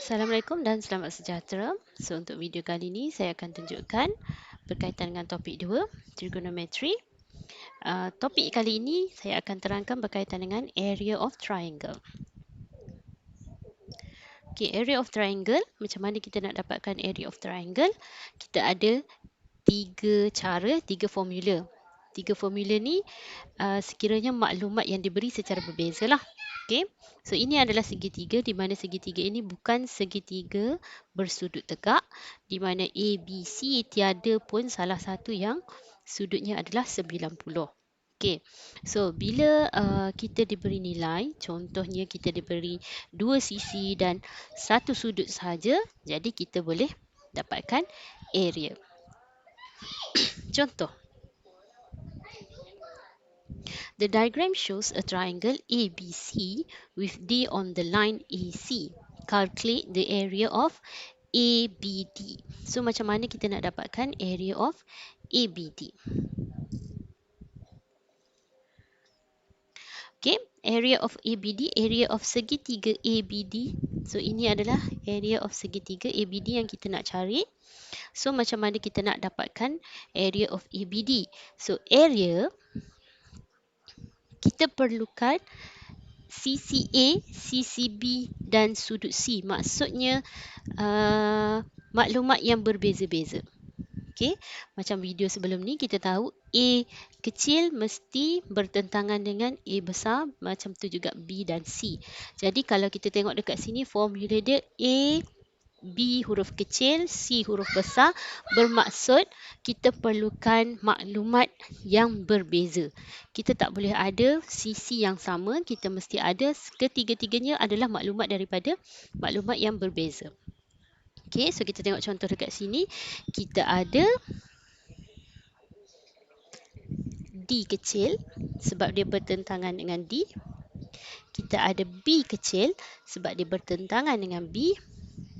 Assalamualaikum dan selamat sejahtera. So untuk video kali ini saya akan tunjukkan berkaitan dengan topik 2, trigonometry. Topik kali ini saya akan terangkan berkaitan dengan area of triangle. Okay, area of triangle, macam mana kita nak dapatkan area of triangle? Kita ada 3 cara, 3 formula. 3 formula ni sekiranya maklumat yang diberi secara berbeza lah. Okay. So ini adalah segitiga di mana segitiga ini bukan segitiga bersudut tegak di mana A, B, C tiada pun salah satu yang sudutnya adalah 90. Okay. So bila kita diberi nilai, contohnya kita diberi 2 sisi dan 1 sudut sahaja, jadi kita boleh dapatkan area. Contoh. The diagram shows a triangle ABC with D on the line AC. Calculate the area of ABD. So macam mana kita nak dapatkan area of ABD? Okay, area of ABD, area of segitiga ABD. So ini adalah area of segitiga ABD yang kita nak cari. So macam mana kita nak dapatkan area of ABD? So area kita perlukan sisi A, sisi B dan sudut C. Maksudnya maklumat yang berbeza-beza. Okay. Macam video sebelum ni kita tahu A kecil mesti bertentangan dengan A besar. Macam tu juga B dan C. Jadi kalau kita tengok dekat sini formula dia A, B huruf kecil, C huruf besar, bermaksud kita perlukan maklumat yang berbeza. Kita tak boleh ada sisi yang sama, kita mesti ada ketiga-tiganya adalah maklumat daripada maklumat yang berbeza. Okey, so kita tengok contoh dekat sini. Kita ada D kecil sebab dia bertentangan dengan D. Kita ada B kecil sebab dia bertentangan dengan B.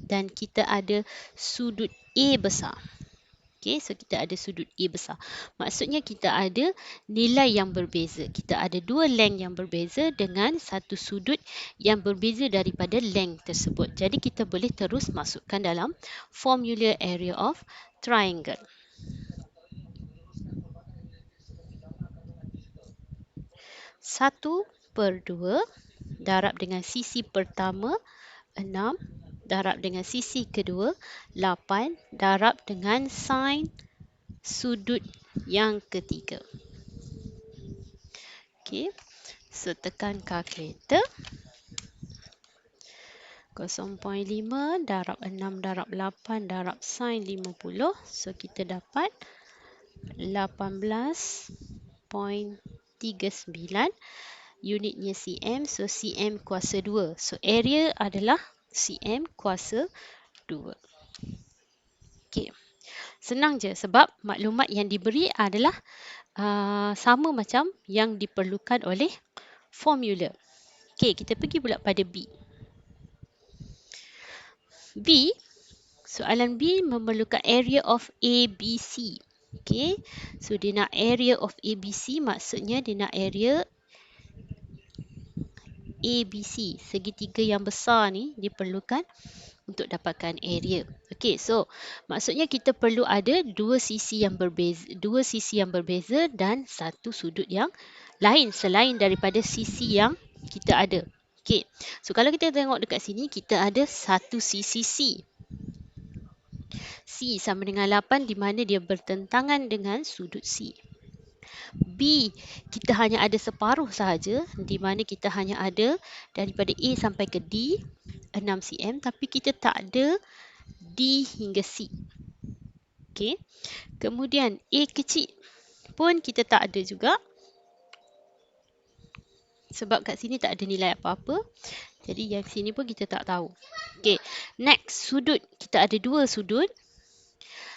Dan kita ada sudut A besar. Okay, so kita ada sudut A besar. Maksudnya kita ada nilai yang berbeza. Kita ada dua length yang berbeza dengan satu sudut yang berbeza daripada length tersebut. Jadi kita boleh terus masukkan dalam formula area of triangle. Satu per 2 darab dengan sisi pertama 6 darab dengan sisi kedua 8 darab dengan sin sudut yang ketiga. Okey. So tekan kalkulator. 0.5 darab 6 darab 8 darab sin 50. So kita dapat 18.39. Unitnya cm. So cm kuasa 2. So area adalah cm kuasa 2. Okey. Senang je sebab maklumat yang diberi adalah sama macam yang diperlukan oleh formula. Okey, kita pergi pula pada B. B, soalan B memerlukan area of ABC. Okey, so dia nak area of ABC, maksudnya dia nak area ABC, segitiga yang besar ni diperlukan untuk dapatkan area. Okey, so maksudnya kita perlu ada dua sisi yang berbeza dan satu sudut yang lain selain daripada sisi yang kita ada. Okey, so kalau kita tengok dekat sini kita ada satu sisi C. C sama dengan 8 di mana dia bertentangan dengan sudut C. B, kita hanya ada separuh sahaja di mana kita hanya ada daripada A sampai ke D 6 cm tapi kita tak ada D hingga C. Okey. Kemudian A kecil pun kita tak ada juga sebab kat sini tak ada nilai apa-apa. Jadi yang sini pun kita tak tahu. Okey. Next, sudut. Kita ada dua sudut.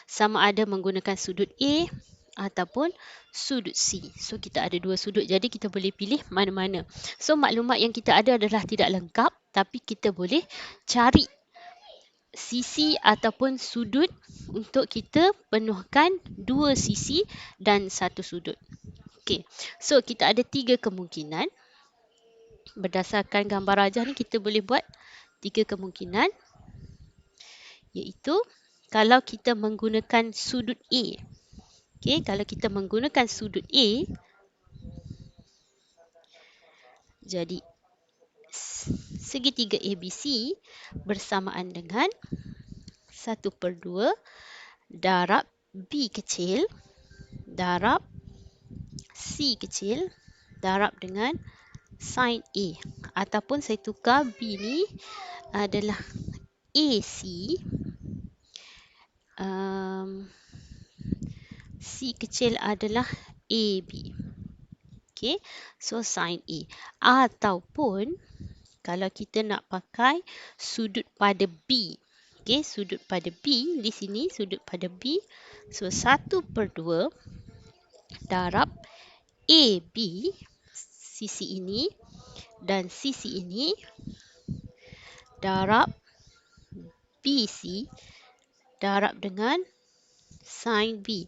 Sama ada menggunakan sudut A ataupun sudut C. So kita ada dua sudut. Jadi kita boleh pilih mana-mana. So maklumat yang kita ada adalah tidak lengkap. Tapi kita boleh cari sisi ataupun sudut untuk kita penuhkan dua sisi dan satu sudut. Okey. So kita ada tiga kemungkinan. Berdasarkan gambar rajah ni kita boleh buat tiga kemungkinan. iaitu kalau kita menggunakan sudut A. Okey, kalau kita menggunakan sudut A, jadi segitiga ABC bersamaan dengan 1/2 darab B kecil darab C kecil darab dengan sin A. Ataupun saya tukar B ni adalah AC. C kecil adalah AB. Okay, so sin A. Ataupun kalau kita nak pakai sudut pada B. Okay, sudut pada B di sini, sudut pada B. So 1/2 darab AB, sisi ini dan sisi ini darab BC darab dengan sin B.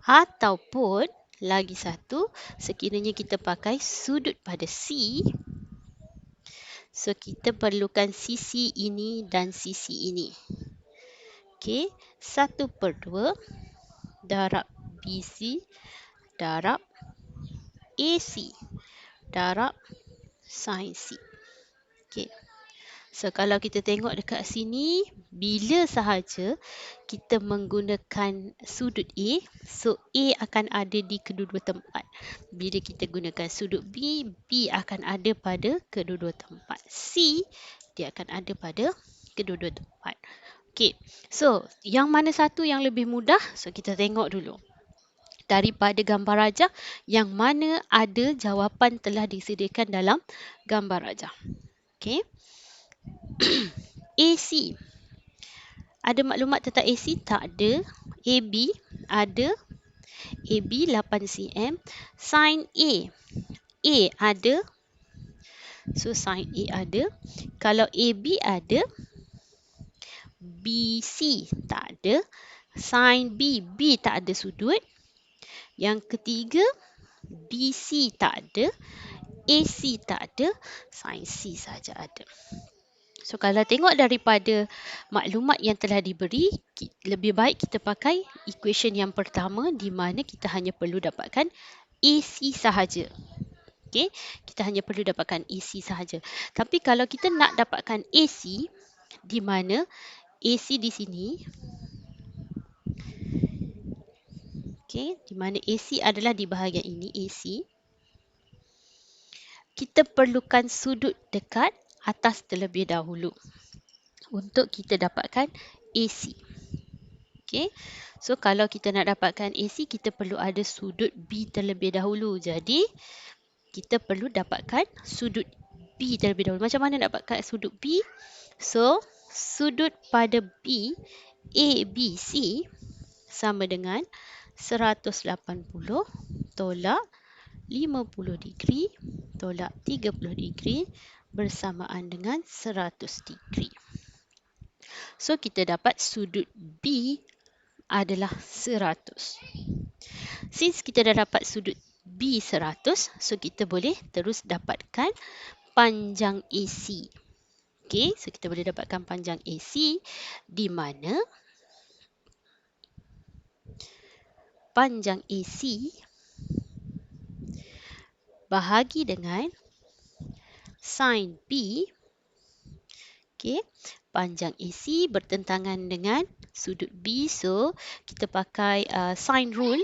Ataupun lagi satu, sekiranya kita pakai sudut pada C, so kita perlukan sisi ini dan sisi ini. Okey, 1/2 darab BC darab AC darab sin C. Okey. So kalau kita tengok dekat sini, bila sahaja kita menggunakan sudut A, so A akan ada di kedua-dua tempat. Bila kita gunakan sudut B, B akan ada pada kedua-dua tempat. C, dia akan ada pada kedua-dua tempat. Okey, so yang mana satu yang lebih mudah? So kita tengok dulu. Daripada gambar rajah, yang mana ada jawapan telah disediakan dalam gambar rajah. Okey. AC. Ada maklumat tentang AC? Tak ada. AB ada. AB 8 cm. Sin A. A ada. So sin A ada. Kalau AB ada. BC tak ada. Sin B. B tak ada sudut. Yang ketiga, BC tak ada. AC tak ada. Sin C saja ada. So kalau tengok daripada maklumat yang telah diberi, lebih baik kita pakai equation yang pertama di mana kita hanya perlu dapatkan AC sahaja. Okey, kita hanya perlu dapatkan AC sahaja. Tapi kalau kita nak dapatkan AC di mana AC di sini, okey, di mana AC adalah di bahagian ini AC, kita perlukan sudut dekat atas terlebih dahulu untuk kita dapatkan AC. Okey. So kalau kita nak dapatkan AC, kita perlu ada sudut B terlebih dahulu. Jadi kita perlu dapatkan sudut B terlebih dahulu. Macam mana nak dapatkan sudut B? So sudut pada B ABC sama dengan 180 tolak 50 degree tolak 30 degree bersamaan dengan 100 degree. So kita dapat sudut B adalah 100. Since kita dah dapat sudut B 100, so kita boleh terus dapatkan panjang AC. Okey, so kita boleh dapatkan panjang AC di mana panjang AC bahagi dengan sin B. Okey, panjang AC bertentangan dengan sudut B, so kita pakai sin rule.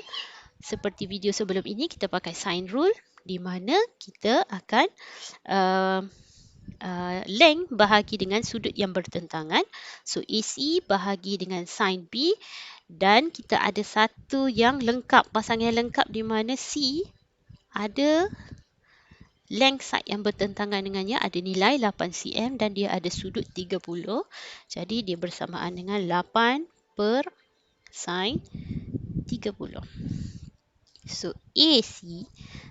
Seperti video sebelum ini, kita pakai sin rule di mana kita akan length bahagi dengan sudut yang bertentangan. So AC bahagi dengan sin B dan kita ada satu yang lengkap, pasangan yang lengkap di mana C ada length side yang bertentangan dengannya, ada nilai 8 cm dan dia ada sudut 30. Jadi dia bersamaan dengan 8 per sin 30. So AC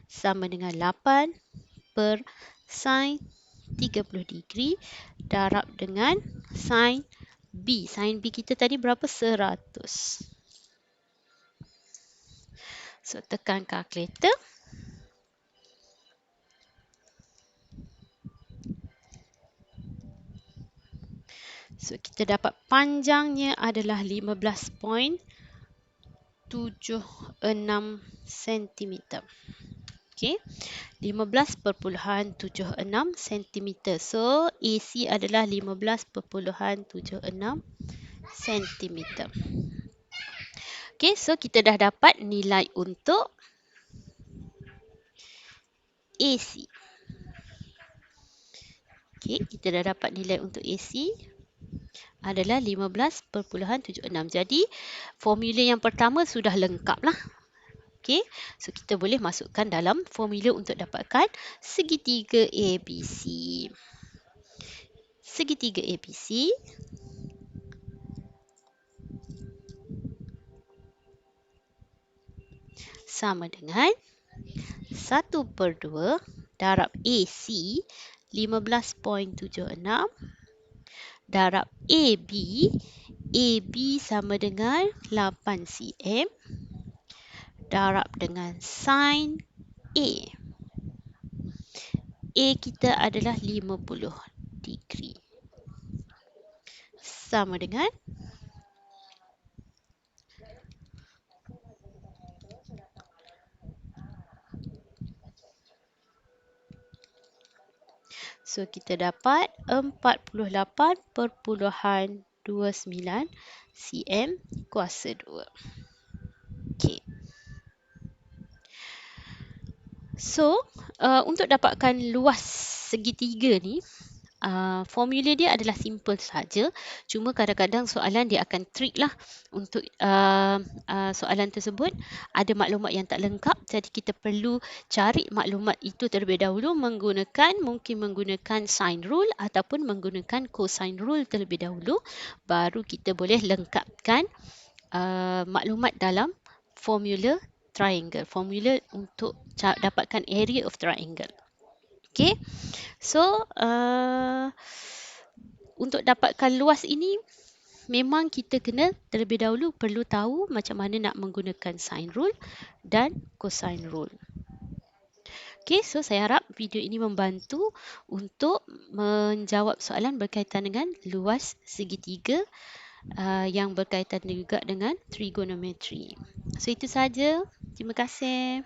sama dengan 8 per sin 30 degree darab dengan sin B. Sin B kita tadi berapa? 100. So tekan kalkulator. So, kita dapat panjangnya adalah 15.76 cm. Okey, 15.76 cm. So, AC adalah 15.76 cm. Okey, so kita dah dapat nilai untuk AC. Okey, kita dah dapat nilai untuk AC adalah 15.76. Jadi, formula yang pertama sudah lengkap lah. Okey, so kita boleh masukkan dalam formula untuk dapatkan segitiga ABC. Segitiga ABC sama dengan 1/2 darab AC 15.76 darab AB. AB sama dengan 8 cm darab dengan sin A. A kita adalah 50 degree. Sama dengan so kita dapat 48.29 cm kuasa 2. Okey. So, untuk dapatkan luas segitiga ni, formula dia adalah simple saja. Cuma kadang-kadang soalan dia akan trick lah untuk soalan tersebut. Ada maklumat yang tak lengkap. Jadi kita perlu cari maklumat itu terlebih dahulu mungkin menggunakan sine rule ataupun menggunakan cosine rule terlebih dahulu. Baru kita boleh lengkapkan maklumat dalam formula triangle. Formula untuk dapatkan area of triangle. Okay. So, untuk dapatkan luas ini, memang kita kena terlebih dahulu perlu tahu macam mana nak menggunakan sine rule dan cosine rule. Okay, so saya harap video ini membantu untuk menjawab soalan berkaitan dengan luas segitiga yang berkaitan juga dengan trigonometri. So, itu saja. Terima kasih.